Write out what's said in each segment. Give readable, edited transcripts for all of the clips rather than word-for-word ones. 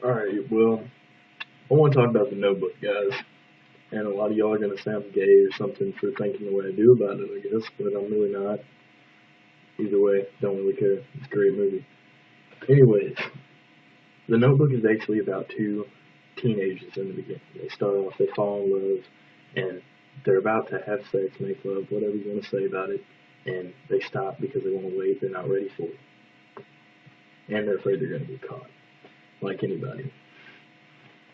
Alright, well, I want to talk about The Notebook, guys. And a lot of y'all are going to say I'm gay or something for thinking the way I do about it, I guess, but I'm really not. Either way, don't really care. It's a great movie. Anyways, The Notebook is actually about two teenagers in the beginning. They start off, they fall in love, and they're about to have sex, make love, whatever you want to say about it, and they stop because they want to wait, they're not ready for it. And they're afraid they're going to get caught, like anybody.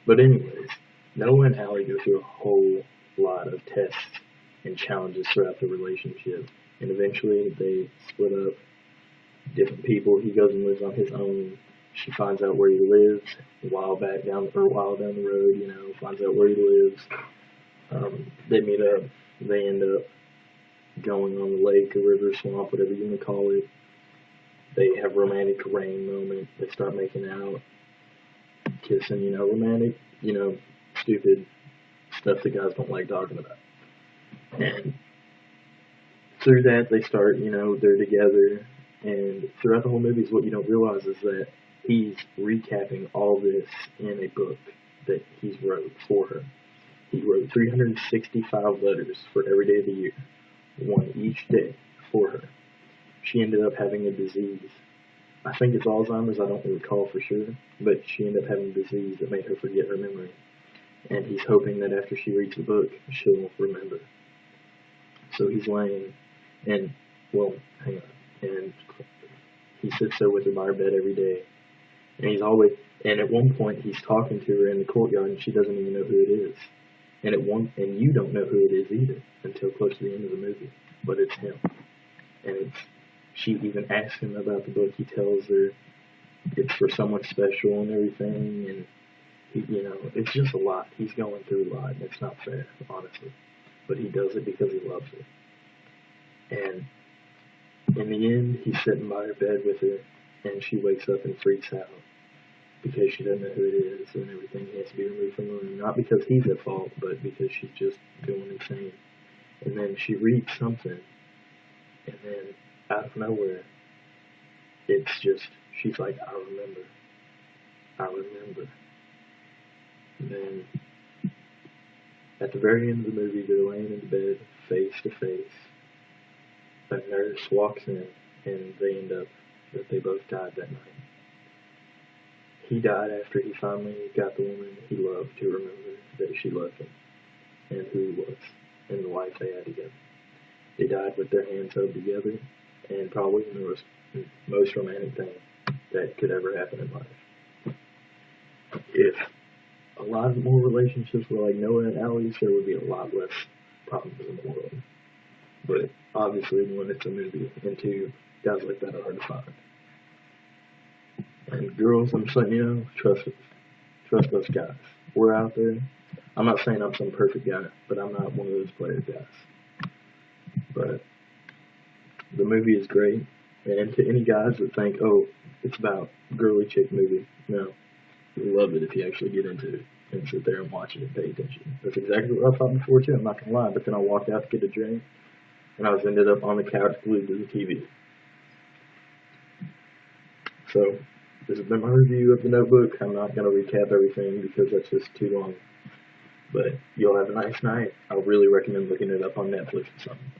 But anyways, Noah and Allie go through a whole lot of tests and challenges throughout the relationship, and eventually they split up. Different people. He goes and lives on his own. She finds out where he lives a while down the road. Finds out where he lives. They meet up. They end up going on the lake, or river, swamp, whatever you want to call it. They have romantic rain moment. They start making out, kissing. Romantic. Stupid stuff that guys don't like talking about. And through that, they start, they're together. And throughout the whole movie, what you don't realize is that he's recapping all this in a book that he's wrote for her. He wrote 365 letters for every day of the year, one each day for her. She ended up having a disease. I think it's Alzheimer's, I don't recall for sure, but she ended up having a disease that made her forget her memory. And he's hoping that after she reads the book, she'll remember. So he's laying, and, well, hang on, and he sits there with her by her bed every day. And at one point he's talking to her in the courtyard and she doesn't even know who it is. And you don't know who it is either until close to the end of the movie. But it's him. And she even asks him about the book. He tells her it's for someone special and everything, and it's just a lot. He's going through a lot, and it's not fair, honestly. But he does it because he loves her. And in the end, he's sitting by her bed with her, and she wakes up and freaks out because she doesn't know who it is and everything. He has to be removed from the room, not because he's at fault, but because she's just going insane. And then she reads something, and then out of nowhere, it's just, she's like, I remember. And then at the very end of the movie, they're laying in bed, face to face. A nurse walks in, and they end up that they both died that night. He died after he finally got the woman he loved to remember that she loved him, and who he was, and the life they had together. They died with their hands held together, and probably the most romantic thing that could ever happen in life. If a lot more relationships were like Noah and Allie's, there would be a lot less problems in the world. But obviously, when it's a movie, and two, guys like that are hard to find. And girls, I'm just letting you know, trust us. Trust us guys. We're out there. I'm not saying I'm some perfect guy, but I'm not one of those player guys. But the movie is great. And to any guys that think, oh, it's about girly chick movie, no. You'll love it if you actually get into it and sit there and watch it and pay attention. That's exactly what I thought before too, I'm not gonna lie. But then I walked out to get a drink, and I was ended up on the couch glued to the TV. So, this has been my review of The Notebook. I'm not going to recap everything because that's just too long. But you'll have a nice night. I really recommend looking it up on Netflix or something.